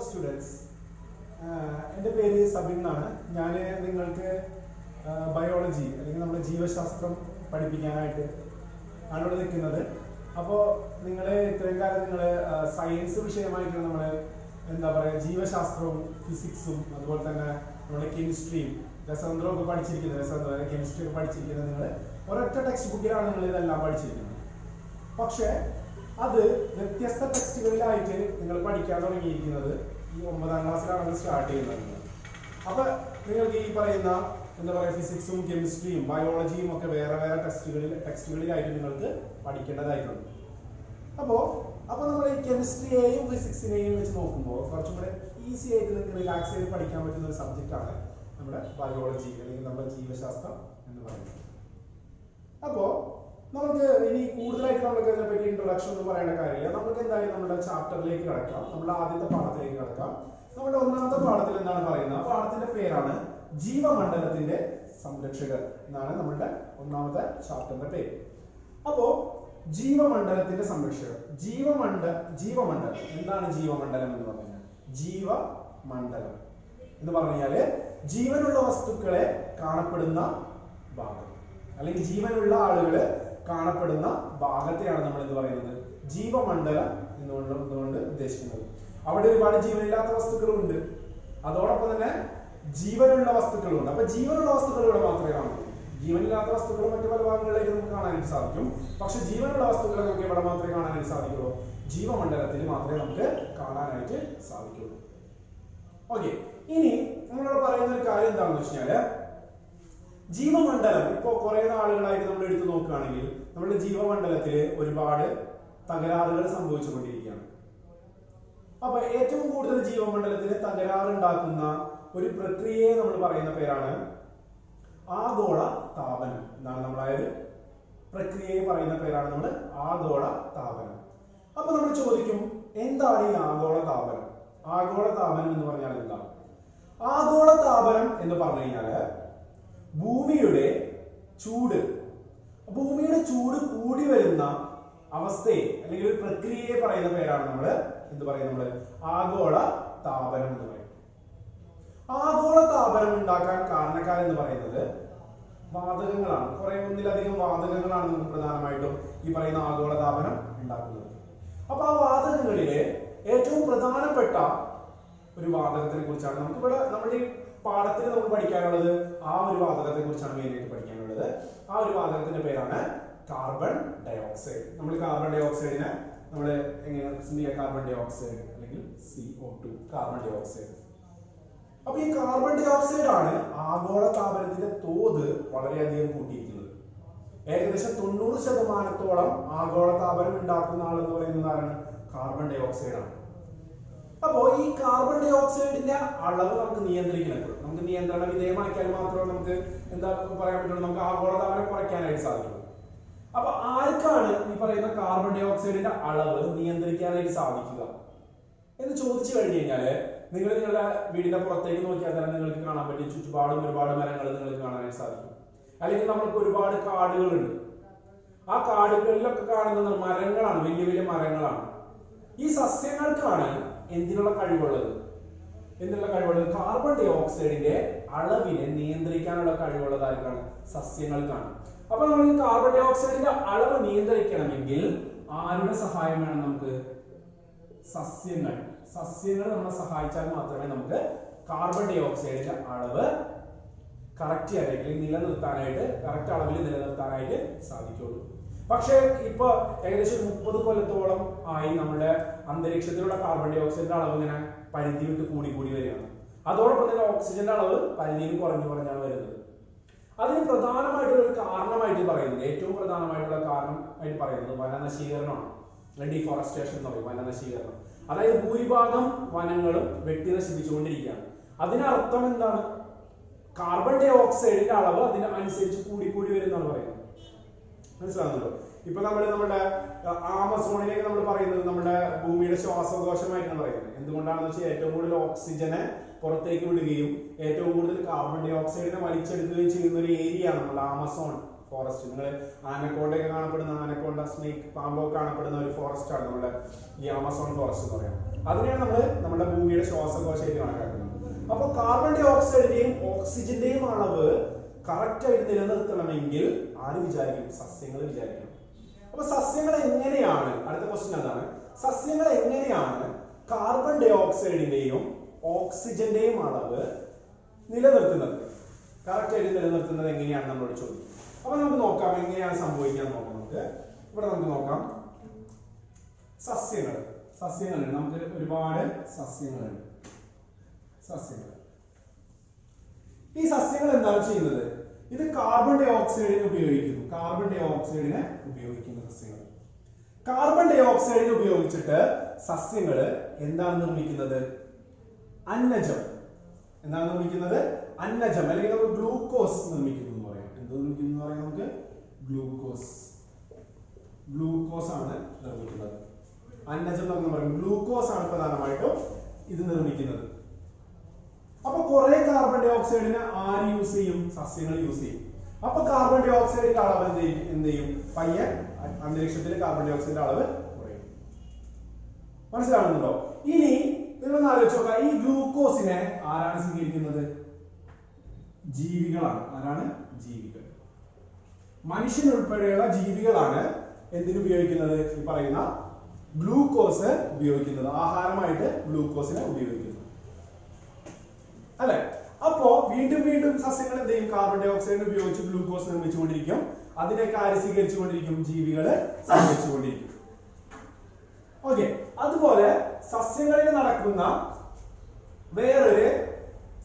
Students, എൻ്റെ പേര് സബിൻ എന്നാണ്. ഞാൻ നിങ്ങൾക്ക് ബയോളജി അല്ലെങ്കിൽ നമ്മുടെ ജീവശാസ്ത്രം പഠിപ്പിക്കാനായിട്ട് ആണ് ഇവിടെ നിൽക്കുന്നത്. അപ്പോൾ നിങ്ങൾ ഇത്രയും കാലം നിങ്ങൾ സയൻസ് വിഷയമായിട്ട് നമ്മൾ എന്താ പറയുക ജീവശാസ്ത്രവും ഫിസിക്സും അതുപോലെ തന്നെ നമ്മുടെ കെമിസ്ട്രിയും രസതന്ത്രമൊക്കെ പഠിച്ചിരിക്കുന്നത്, കെമിസ്ട്രി ഒക്കെ പഠിച്ചിരിക്കുന്നത് നിങ്ങൾ ഒരൊറ്റ ടെക്സ്റ്റ് ബുക്കിലാണ് നിങ്ങൾ ഇതെല്ലാം പഠിച്ചിരിക്കുന്നത്. പക്ഷേ അത് വ്യത്യസ്ത ടെക്സ്റ്റുകളിലായിട്ട് നിങ്ങൾ പഠിക്കാൻ തുടങ്ങിയിരിക്കുന്നത് ഈ 9ാം ക്ലാസ്സിലാണ് സ്റ്റാർട്ട് ചെയ്യുന്നത്. അപ്പൊ നിങ്ങൾക്ക് ഈ പറയുന്ന എന്താ പറയുക ഫിസിക്സും കെമിസ്ട്രിയും ബയോളജിയും ഒക്കെ വേറെ വേറെ ടെക്സ്റ്റുകളിലായിട്ട് നിങ്ങൾക്ക് പഠിക്കേണ്ടതായിട്ടുണ്ട്. അപ്പോൾ നമ്മൾ ഈ കെമിസ്ട്രിയെയും ഫിസിക്സിനെയും വെച്ച് നോക്കുമ്പോൾ കുറച്ചും കൂടെ ഈസി ആയിട്ട് നിങ്ങൾക്ക് റിലാക്സ് ചെയ്ത് പഠിക്കാൻ പറ്റുന്ന ഒരു സബ്ജക്റ്റാണ് നമ്മുടെ ബയോളജി അല്ലെങ്കിൽ നമ്മുടെ ജീവശാസ്ത്രം എന്ന് പറയുന്നത്. അപ്പോൾ നമുക്ക് ഇനി കൂടുതലായിട്ട് നമുക്ക് അതിനെപ്പറ്റി ഇൻട്രൊഡക്ഷൻ ഒന്നും പറയേണ്ട കാര്യമില്ല. നമുക്ക് എന്തായാലും നമ്മുടെ ചാപ്റ്ററിലേക്ക് കിടക്കാം, നമ്മുടെ ആദ്യത്തെ പാഠത്തിലേക്ക് കിടക്കാം. നമ്മുടെ 1ാമത്തെ പാഠത്തിൽ എന്താണ് പറയുന്നത്? പാഠത്തിന്റെ പേരാണ് ജീവമണ്ഡലത്തിന്റെ സംരക്ഷകർ എന്നാണ് നമ്മുടെ 1ാമത്തെ ചാപ്റ്ററിന്റെ പേര്. അപ്പോ ജീവമണ്ഡലത്തിന്റെ സംരക്ഷകർ, ജീവമണ്ഡലം എന്താണ് ജീവമണ്ഡലം എന്ന് പറഞ്ഞാൽ? ജീവമണ്ഡലം എന്ന് പറഞ്ഞാല് ജീവനുള്ള വസ്തുക്കളെ കാണപ്പെടുന്ന ഭാഗം അല്ലെങ്കിൽ ജീവനുള്ള ആളുകള് കാണപ്പെടുന്ന ഭാഗത്തെയാണ് നമ്മൾ എന്ത് പറയുന്നത് ജീവമണ്ഡലം എന്നുകൊണ്ട് ഉദ്ദേശിക്കുന്നത്. അവിടെ ഒരുപാട് ജീവനില്ലാത്ത വസ്തുക്കളുണ്ട്, അതോടൊപ്പം തന്നെ ജീവനുള്ള വസ്തുക്കളുണ്ട്. അപ്പൊ ജീവനുള്ള വസ്തുക്കൾ ഇവിടെ മാത്രമേ കാണൂ. ജീവനില്ലാത്ത വസ്തുക്കൾ മറ്റു പല ഭാഗങ്ങളിലേക്ക് നമുക്ക് കാണാനായിട്ട് സാധിക്കും. പക്ഷെ ജീവനുള്ള വസ്തുക്കളെ നമുക്ക് ഇവിടെ മാത്രമേ കാണാനായിട്ട് സാധിക്കുള്ളൂ, ജീവമണ്ഡലത്തിൽ മാത്രമേ നമുക്ക് കാണാനായിട്ട് സാധിക്കുള്ളൂ. ഓക്കെ, ഇനി നമ്മളോട് പറയുന്ന ഒരു കാര്യം എന്താണെന്ന് വെച്ചാല് ജീവമണ്ഡലം ഇപ്പോ കുറെ നാളുകളായിട്ട് നമ്മൾ എടുത്തു നോക്കുകയാണെങ്കിൽ നമ്മുടെ ജീവമണ്ഡലത്തിൽ ഒരുപാട് തകരാറുകൾ സംഭവിച്ചുകൊണ്ടിരിക്കുകയാണ്. അപ്പൊ ഏറ്റവും കൂടുതൽ ജീവമണ്ഡലത്തിന് തകരാറുണ്ടാക്കുന്ന ഒരു പ്രക്രിയയെ നമ്മൾ പറയുന്ന പേരാണ് ആഗോള താപനം എന്നാണ്. നമ്മളായ ഒരു പ്രക്രിയയെ പറയുന്ന പേരാണ് നമ്മൾ ആഗോള താപനം. അപ്പൊ നമ്മൾ ചോദിക്കും, എന്താണ് ഈ ആഗോള താപനം? ആഗോള താപനം എന്ന് പറഞ്ഞാൽ എന്താണ്? ആഗോള താപനം എന്ന് പറഞ്ഞു കഴിഞ്ഞാല് ഭൂമിയുടെ ചൂട് കൂടി വരുന്ന അവസ്ഥയെ അല്ലെങ്കിൽ ഒരു പ്രക്രിയയെ പറയുന്ന പേരാണ് നമ്മൾ എന്ത് പറയുന്നത്? ആഗോള താപനം എന്ന് പറയും. ആഗോള താപനം ഉണ്ടാക്കാൻ കാരണക്കാരെന്ന് പറയുന്നത് വാതകങ്ങളാണ്. ഒന്നിലധികം വാതകങ്ങളാണ് നമുക്ക് പ്രധാനമായിട്ടും ഈ പറയുന്ന ആഗോള താപനം ഉണ്ടാക്കുന്നത്. അപ്പൊ ആ വാതകങ്ങളിലെ ഏറ്റവും പ്രധാനപ്പെട്ട ഒരു വാതകത്തിനെ കുറിച്ചാണ് നമുക്കിവിടെ നമ്മുടെ ഈ പാഠത്തിൽ നമ്മൾ പഠിക്കാനുള്ളത്. ആ ഒരു വാതകത്തെ കുറിച്ചാണ് മെയിനായിട്ട് പഠിക്കാനുള്ളത്. ആ ഒരു വാതകത്തിന്റെ പേരാണ് കാർബൺ ഡൈ ഓക്സൈഡ്. നമ്മൾ കാർബൺ ഡൈ ഓക്സൈഡിനെ നമ്മൾ എങ്ങനെ കാർബൺ ഡൈ ഓക്സൈഡ് അല്ലെങ്കിൽ CO2 കാർബൺ ഡൈ ഓക്സൈഡ്. അപ്പൊ ഈ കാർബൺ ഡൈ ഓക്സൈഡ് ആണ് ആഗോള താപനത്തിന്റെ തോത് വളരെയധികം കൂട്ടിയിരിക്കുന്നത്. ഏകദേശം 90% ആഗോള താപനം ഉണ്ടാക്കുന്ന ആളെന്ന് പറയുന്നത് ആരാണ്? കാർബൺ ഡൈ ഓക്സൈഡ് ആണ്. അപ്പോ ഈ കാർബൺ ഡൈ ഓക്സൈഡിന്റെ അളവ് നമുക്ക് നിയന്ത്രിക്കണം. നമുക്ക് നിയന്ത്രണ വിധേയമാക്കിയാൽ മാത്രമേ നമുക്ക് എന്താ പറയാൻ പറ്റുള്ളൂ, നമുക്ക് ആഗോളതാപനം കുറയ്ക്കാനായിട്ട് സാധിക്കുള്ളൂ. അപ്പൊ ആർക്കാണ് ഈ പറയുന്ന കാർബൺ ഡൈ ഓക്സൈഡിന്റെ അളവ് നിയന്ത്രിക്കാനായിട്ട് സാധിക്കുക എന്ന് ചോദിച്ചു കഴിഞ്ഞു കഴിഞ്ഞാല് നിങ്ങളുടെ വീടിന്റെ പുറത്തേക്ക് നോക്കിയാൽ തന്നെ നിങ്ങൾക്ക് കാണാൻ പറ്റും ചുറ്റുപാടും ഒരുപാട് മരങ്ങൾ നിങ്ങൾക്ക് കാണാനായിട്ട് സാധിക്കും. അല്ലെങ്കിൽ നമുക്ക് ഒരുപാട് കാടുകളുണ്ട്. ആ കാടുകളിലൊക്കെ കാണുന്ന മരങ്ങളാണ്, വലിയ വലിയ മരങ്ങളാണ്. ഈ സസ്യങ്ങൾക്കാണ് എന്തിനുള്ള കഴിവുള്ളത്? കാർബൺ ഡൈ ഓക്സൈഡിന്റെ അളവിനെ നിയന്ത്രിക്കാനുള്ള കഴിവുള്ളത് ആർക്കാണ്? സസ്യങ്ങൾക്കാണ്. അപ്പൊ നമ്മൾ ഈ കാർബൺ ഡൈ ഓക്സൈഡിന്റെ അളവ് നിയന്ത്രിക്കണമെങ്കിൽ ആരുടെ സഹായം വേണം നമുക്ക്? സസ്യങ്ങൾ നമ്മളെ സഹായിച്ചാൽ മാത്രമേ നമുക്ക് കാർബൺ ഡൈ ഓക്സൈഡിന്റെ അളവ് കറക്റ്റ് ആയിട്ട് നിലനിർത്താനായിട്ട് കറക്റ്റ് അളവിൽ നിലനിർത്താനായിട്ട് സാധിക്കുള്ളൂ. പക്ഷേ ഇപ്പൊ ഏകദേശം 30 കൊല്ലത്തോളം ആയി നമ്മുടെ അന്തരീക്ഷത്തിലുള്ള കാർബൺ ഡൈ ഓക്സൈഡിന്റെ അളവ് ഇങ്ങനെ പരിധി വിട്ട് കൂടി വരികയാണ്. അതോടൊപ്പം തന്നെ ഓക്സിജന്റെ അളവ് പരിധിയിൽ കുറഞ്ഞാണ് വരുന്നത്. അതിന് പ്രധാനമായിട്ടുള്ള ഒരു കാരണമായിട്ട് പറയുന്നത്, ഏറ്റവും പ്രധാനമായിട്ടുള്ള കാരണം ആയിട്ട് പറയുന്നത് വനനശീകരണമാണ്. ഡീഫോറസ്റ്റേഷൻ എന്ന് പറയും, വനനശീകരണം. അതായത് ഭൂരിഭാഗം വനങ്ങളും വെട്ടി നശിപ്പിച്ചുകൊണ്ടിരിക്കുകയാണ്. അതിനർത്ഥം എന്താണ്? കാർബൺ ഡൈ ഓക്സൈഡിന്റെ അളവ് അതിനനുസരിച്ച് കൂടി വരുന്നതാണ് പറയുന്നത്. മനസ്സിലാകുന്നല്ലോ? ഇപ്പൊ നമ്മുടെ ആമസോണിലേക്ക് നമ്മൾ പറയുന്നത് നമ്മുടെ ഭൂമിയുടെ ശ്വാസകോശമായിട്ടാണ് പറയുന്നത്. എന്തുകൊണ്ടാണെന്ന് വെച്ചാൽ ഏറ്റവും കൂടുതൽ ഓക്സിജനെ പുറത്തേക്ക് വിടുകയും ഏറ്റവും കൂടുതൽ കാർബൺ ഡൈ ഓക്സൈഡിനെ വലിച്ചെടുക്കുകയും ചെയ്യുന്ന ഒരു ഏരിയ ആണ് നമ്മുടെ ആമസോൺ ഫോറസ്റ്റ്. നിങ്ങൾ ആനക്കോണ്ടയൊക്കെ കാണപ്പെടുന്ന ആനക്കോണ്ട സ്നേക്ക് പാമ്പൊക്കെ കാണപ്പെടുന്ന ഒരു ഫോറസ്റ്റ് ആണ് നമ്മുടെ ഈ ആമസോൺ ഫോറസ്റ്റ് എന്ന് പറയുന്നത്. അതിനെയാണ് നമ്മൾ നമ്മുടെ ഭൂമിയുടെ പ്രക്രിയയുടെ ശ്വാസകോശമായിട്ട് കണക്കാക്കുന്നത്. അപ്പൊ കാർബൺ ഡൈ ഓക്സൈഡിന്റെയും ഓക്സിജന്റെയും അളവ് കറക്റ്റ് ആയിട്ട് നിലനിർത്തണമെങ്കിൽ ആര് വിചാരിക്കും? സസ്യങ്ങൾ വിചാരിക്കണം. അപ്പൊ സസ്യങ്ങൾ എങ്ങനെയാണ്, അടുത്ത ക്വസ്റ്റ്യൻ അതാണ്, സസ്യങ്ങൾ എങ്ങനെയാണ് കാർബൺ ഡൈ ഓക്സൈഡിന്റെയും ഓക്സിജന്റെയും അളവ് നിലനിർത്തുന്നത്, കറക്റ്റ് ആയിട്ട് നിലനിർത്തുന്നത് എങ്ങനെയാണ് നമ്മളോട് ചോദിക്കും. അപ്പൊ നമുക്ക് നോക്കാം എങ്ങനെയാണ് സംഭവിക്കാൻ നോക്കാം. നമുക്ക് ഇവിടെ നമുക്ക് നോക്കാം സസ്യങ്ങളുണ്ട്. നമുക്ക് ഒരുപാട് സസ്യങ്ങളുണ്ട്. ഈ സസ്യങ്ങൾ എന്താണ് ചെയ്യുന്നത്? ഇത് കാർബൺ ഡൈ ഓക്സൈഡിനെ ഉപയോഗിക്കുന്നു. സസ്യങ്ങൾ കാർബൺ ഡൈ ഓക്സൈഡിനെ ഉപയോഗിച്ചിട്ട് സസ്യങ്ങൾ എന്താണ് നിർമ്മിക്കുന്നത്? അന്നജം. എന്താണ് നിർമ്മിക്കുന്നത്? അന്നജം, അല്ലെങ്കിൽ നമുക്ക് ഗ്ലൂക്കോസ് നിർമ്മിക്കുന്നു എന്ന് പറയാം. എന്ത് നിർമ്മിക്കുന്നു എന്ന് പറയാം? നമുക്ക് ഗ്ലൂക്കോസ് ആണ് നിർമ്മിക്കുന്നത്. അന്നജം എന്ന് പറയും ഗ്ലൂക്കോസ് ആണ് പ്രധാനമായിട്ടും ഇത് നിർമ്മിക്കുന്നത്. അപ്പൊ കുറെ കാർബൺ ഡൈ ഓക്സൈഡിനെ ആര് യൂസ് ചെയ്യും? സസ്യങ്ങൾ യൂസ് ചെയ്യും. അപ്പൊ കാർബൺ ഡൈ ഓക്സൈഡിന്റെ അളവ് എന്ത് ചെയ്യും? പയ്യെ അന്തരീക്ഷത്തിൽ കാർബൺ ഡൈ ഓക്സൈഡിന്റെ അളവ് കുറയും. മനസ്സിലാവുന്നുണ്ടോ? ഇനി നിങ്ങൾ ആലോചിച്ച് നോക്കാം, ഈ ഗ്ലൂക്കോസിനെ ആരാണ് സ്വീകരിക്കുന്നത്? ജീവികളാണ്. ആരാണ്? ജീവികൾ. മനുഷ്യൻ ഉൾപ്പെടെയുള്ള ജീവികളാണ് എന്തിനുപയോഗിക്കുന്നത്? ഈ പറയുന്ന ഗ്ലൂക്കോസ് ഉപയോഗിക്കുന്നത്. ആഹാരമായിട്ട് ഗ്ലൂക്കോസിനെ ഉപയോഗിക്കുന്നു, അല്ലെ? അപ്പോ വീണ്ടും സസ്യങ്ങൾ എന്ത് ചെയ്യും? കാർബൺ ഡൈ ഓക്സൈഡ് ഉപയോഗിച്ച് ഗ്ലൂക്കോസ് നിർമ്മിച്ചുകൊണ്ടിരിക്കും. അതിനൊക്കെ ആര് സ്വീകരിച്ചുകൊണ്ടിരിക്കും? ജീവികള് സ്വീകരിച്ചുകൊണ്ടിരിക്കും. ഓക്കെ. അതുപോലെ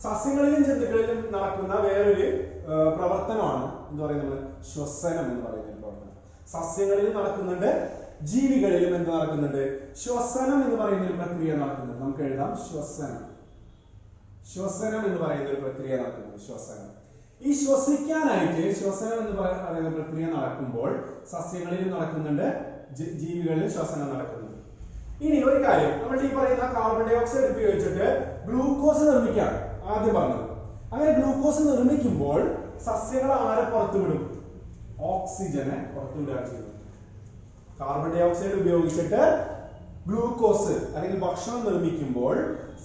സസ്യങ്ങളിലും ജന്തുക്കളിലും നടക്കുന്ന വേറൊരു പ്രവർത്തനമാണ് എന്ത് പറയുന്നത്? ശ്വസനം എന്ന് പറയുന്ന പ്രവർത്തനം. സസ്യങ്ങളിലും നടക്കുന്നുണ്ട്, ജീവികളിലും എന്ത് നടക്കുന്നുണ്ട്? ശ്വസനം എന്ന് പറയുന്ന ഒരു പ്രക്രിയ നടക്കുന്നുണ്ട്. നമുക്ക് എഴുതാം ശ്വസനം എന്ന് പറയുന്ന ഒരു പ്രക്രിയ നടക്കുന്നുണ്ട്. ഈ ശ്വസനം എന്ന് പറയുന്ന പ്രക്രിയ നടക്കുമ്പോൾ സസ്യങ്ങളിലും നടക്കുന്നുണ്ട്, ജീവികളിലും ശ്വസനം നടക്കുന്നുണ്ട്. ഇനി ഒരു കാര്യം, നമ്മൾ ഈ പറയുന്ന കാർബൺ ഡൈ ഓക്സൈഡ് ഉപയോഗിച്ചിട്ട് ഗ്ലൂക്കോസ് നിർമ്മിക്കാൻ ആദ്യം പറഞ്ഞത്. അങ്ങനെ ഗ്ലൂക്കോസ് നിർമ്മിക്കുമ്പോൾ സസ്യങ്ങൾ ആരെ പുറത്തുവിടും? ഓക്സിജനെ പുറത്തുവിടുകയാണ് ചെയ്യുന്നത്. കാർബൺ ഡൈ ഓക്സൈഡ് ഉപയോഗിച്ചിട്ട് ഗ്ലൂക്കോസ് അല്ലെങ്കിൽ ഭക്ഷണം നിർമ്മിക്കുമ്പോൾ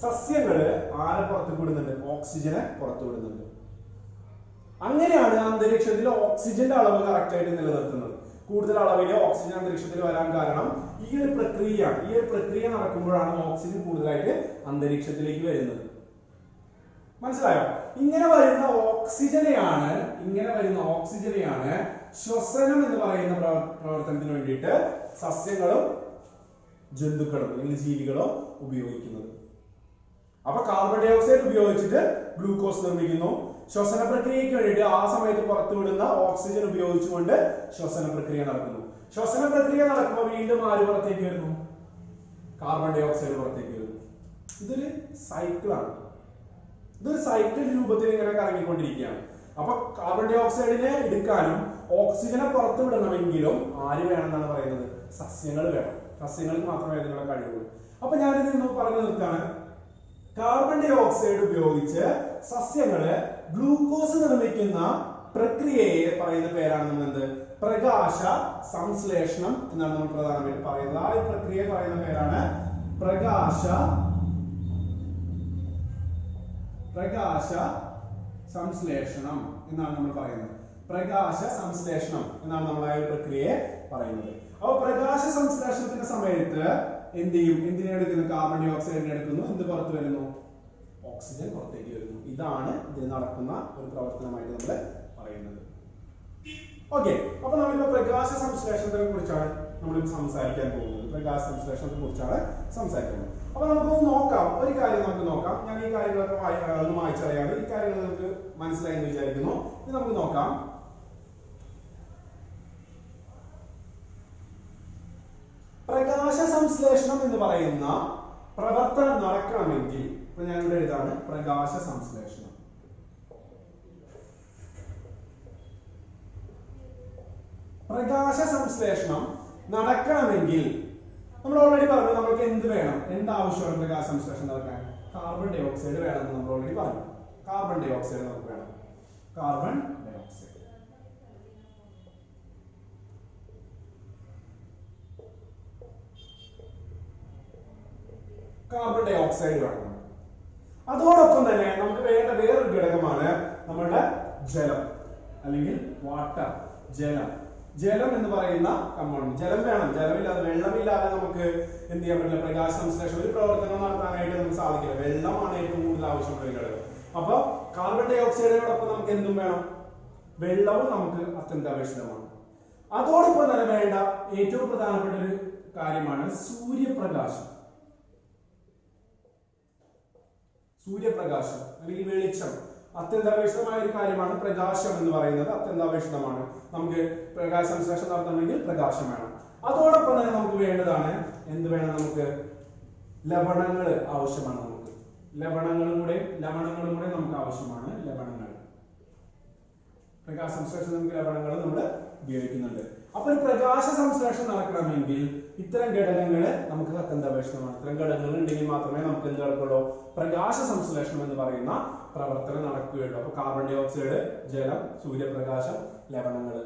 സസ്യങ്ങള് ആരെ പുറത്തുവിടുന്നുണ്ട്? ഓക്സിജനെ പുറത്തുവിടുന്നുണ്ട്. അങ്ങനെയാണ് അന്തരീക്ഷത്തിൽ ഓക്സിജന്റെ അളവ് കറക്റ്റ് ആയിട്ട് നിലനിർത്തുന്നത്. കൂടുതൽ അളവിൽ ഓക്സിജൻ അന്തരീക്ഷത്തിൽ വരാൻ കാരണം ഈ ഒരു പ്രക്രിയ നടക്കുമ്പോഴാണ് ഓക്സിജൻ കൂടുതലായിട്ട് അന്തരീക്ഷത്തിലേക്ക് വരുന്നത്. മനസ്സിലായോ? ഇങ്ങനെ വരുന്ന ഓക്സിജനെയാണ് ശ്വസനം എന്ന് പറയുന്ന പ്രവർത്തനത്തിന് വേണ്ടിയിട്ട് സസ്യങ്ങളും ജന്തുക്കളും അല്ലെങ്കിൽ ജീവികളോ ഉപയോഗിക്കുന്നത്. അപ്പൊ കാർബൺ ഡൈ ഓക്സൈഡ് ഉപയോഗിച്ചിട്ട് ഗ്ലൂക്കോസ് നിർമ്മിക്കുന്നു. ശ്വസന പ്രക്രിയയ്ക്ക് വേണ്ടിയിട്ട് ആ സമയത്ത് പുറത്തുവിടുന്ന ഓക്സിജൻ ഉപയോഗിച്ചുകൊണ്ട് ശ്വസന പ്രക്രിയ നടക്കുന്നു. ശ്വസന പ്രക്രിയ നടക്കുമ്പോൾ വീണ്ടും ആര് പുറത്തേക്ക് വരുന്നു? കാർബൺ ഡൈ ഓക്സൈഡ് പുറത്തേക്ക് വരുന്നു. ഇതൊരു സൈക്കിളാണ്. ഇതൊരു സൈക്കിൾ രൂപത്തിൽ ഇങ്ങനെ കറങ്ങിക്കൊണ്ടിരിക്കുകയാണ്. അപ്പൊ കാർബൺ ഡൈ ഓക്സൈഡിനെ എടുക്കാനും ഓക്സിജനെ പുറത്തുവിടണമെങ്കിലും ആര് വേണമെന്നാണ് പറയുന്നത്? സസ്യങ്ങൾ വേണം. സസ്യങ്ങൾക്ക് മാത്രമേ അതിനുള്ള കഴിവുള്ളൂ. അപ്പൊ ഞാനിത് പറഞ്ഞു നിർത്താണ്. കാർബൺ ഡൈ ഓക്സൈഡ് ഉപയോഗിച്ച് സസ്യങ്ങള് ഗ്ലൂക്കോസ് നിർമ്മിക്കുന്ന പ്രക്രിയയെ പറയുന്ന പേരാണ് നമ്മൾ എന്ത്? പ്രകാശ സംശ്ലേഷണം എന്നാണ് നമ്മൾ പ്രധാനമായിട്ട് പറയുന്നത്. ആ ഒരു പ്രക്രിയയെ പറയുന്ന പേരാണ് പ്രകാശ സംശ്ലേഷണം എന്നാണ് നമ്മൾ പറയുന്നത്. പ്രകാശ സംശ്ലേഷണം എന്നാണ് നമ്മൾ ആ ഒരു പ്രക്രിയയെ പറയുന്നത്. അപ്പൊ പ്രകാശ സംശ്ലേഷണത്തിന്റെ സമയത്ത് എന്ത് ചെയ്യും? എന്തിനെ എടുക്കുന്നു? കാർബൺ ഡൈ ഓക്സൈഡിനെ എടുക്കുന്നു. എന്ത് പുറത്തു വരുന്നു? ഓക്സിജൻ പുറത്തേക്ക് വരുന്നു. ഇതാണ് ഇതിൽ നടക്കുന്ന ഒരു പ്രവർത്തനമായിട്ട് നമ്മൾ പറയുന്നത്. ഓക്കെ. അപ്പൊ നമ്മളിപ്പോ പ്രകാശ സംശ്ലേഷണത്തിനെ കുറിച്ചാണ് നമ്മൾ സംസാരിക്കാൻ പോകുന്നത്. അപ്പൊ നമുക്ക് നോക്കാം, ഒരു കാര്യം നമുക്ക് നോക്കാം. ഞാൻ ഈ കാര്യങ്ങളൊക്കെ ഒന്ന് വായിച്ചറിയാതെ ഈ കാര്യങ്ങൾ നമുക്ക് മനസ്സിലായി എന്ന് വിചാരിക്കുന്നു. ഇത് നമുക്ക് നോക്കാം. പ്രകാശ സംശ്ലേഷണം എന്ന് പറയുന്ന പ്രവർത്തനം നടക്കണമെങ്കിൽ ഇപ്പൊ ഞാൻ ഇവിടെ എഴുതാണ് പ്രകാശ സംശ്ലേഷണം. പ്രകാശ സംശ്ലേഷണം നടക്കണമെങ്കിൽ നമ്മൾ ഓൾറെഡി പറഞ്ഞു നമുക്ക് എന്ത് വേണം, എന്താവശ്യമാണ് പ്രകാശ സംശ്ലേഷണം നടക്കാൻ? കാർബൺ ഡൈ ഓക്സൈഡ് വേണമെന്ന് നമ്മൾ ഓൾറെഡി പറഞ്ഞു. കാർബൺ ഡൈ ഓക്സൈഡ് നമുക്ക് വേണം. കാർബൺ ഡൈ ഓക്സൈഡ് വേണം. അതോടൊപ്പം തന്നെ നമുക്ക് വേണ്ട വേറൊരു ഘടകമാണ് നമ്മളുടെ ജലം അല്ലെങ്കിൽ വാട്ടർ. ജലം എന്ന് പറയുന്ന കമ്പോണന്റ്. ജലം വേണം. ജലമില്ലാതെ, വെള്ളമില്ലാതെ നമുക്ക് എന്ത് ചെയ്യാൻ പറ്റില്ല? പ്രകാശ സംശ്ലേഷണം ഒരു പ്രവർത്തനം നടത്താനായിട്ട് നമുക്ക് സാധിക്കില്ല. വെള്ളമാണ് ഏറ്റവും കൂടുതൽ ആവശ്യമുള്ള ഘടകം. അപ്പൊ കാർബൺ ഡൈ ഓക്സൈഡിനോടൊപ്പം നമുക്ക് എന്തും വേണം? വെള്ളവും നമുക്ക് അത്യന്താപേക്ഷിതമാണ്. അതോടൊപ്പം തന്നെ വേണ്ട ഏറ്റവും പ്രധാനപ്പെട്ട ഒരു കാര്യമാണ് സൂര്യപ്രകാശം. സൂര്യപ്രകാശം അല്ലെങ്കിൽ വെളിച്ചം അത്യന്താപേക്ഷിതമായ ഒരു കാര്യമാണ്. പ്രകാശം എന്ന് പറയുന്നത് അത്യന്താപേക്ഷിതമാണ്. നമുക്ക് പ്രകാശ സംശ്ലേഷണം നടത്തണമെങ്കിൽ പ്രകാശം വേണം. അതോടൊപ്പം തന്നെ നമുക്ക് വേണ്ടതാണ് എന്ത് വേണം? നമുക്ക് ലവണങ്ങൾ ആവശ്യമാണ്. നമുക്ക് ലവണങ്ങളും കൂടെ നമുക്ക് ആവശ്യമാണ്. ലവണങ്ങൾ, പ്രകാശ സംശ്ലേഷണം നമുക്ക് ലവണങ്ങൾ നമ്മൾ ഉപയോഗിക്കുന്നുണ്ട്. അപ്പൊ ഒരു പ്രകാശ സംശ്ലേഷണം നടക്കണമെങ്കിൽ ഇത്തരം ഘടകങ്ങൾ നമുക്ക് അത്യന്താപേക്ഷിതമാണ്. ഇത്തരം ഘടകങ്ങൾ ഉണ്ടെങ്കിൽ മാത്രമേ നമുക്ക് എന്ത് നടക്കുള്ളൂ? പ്രകാശ സംശ്ലേഷണം എന്ന് പറയുന്ന പ്രവർത്തനം നടക്കുകയുള്ളൂ. അപ്പൊ കാർബൺ ഡൈ ഓക്സൈഡ്, ജലം, സൂര്യപ്രകാശം, ലവണങ്ങൾ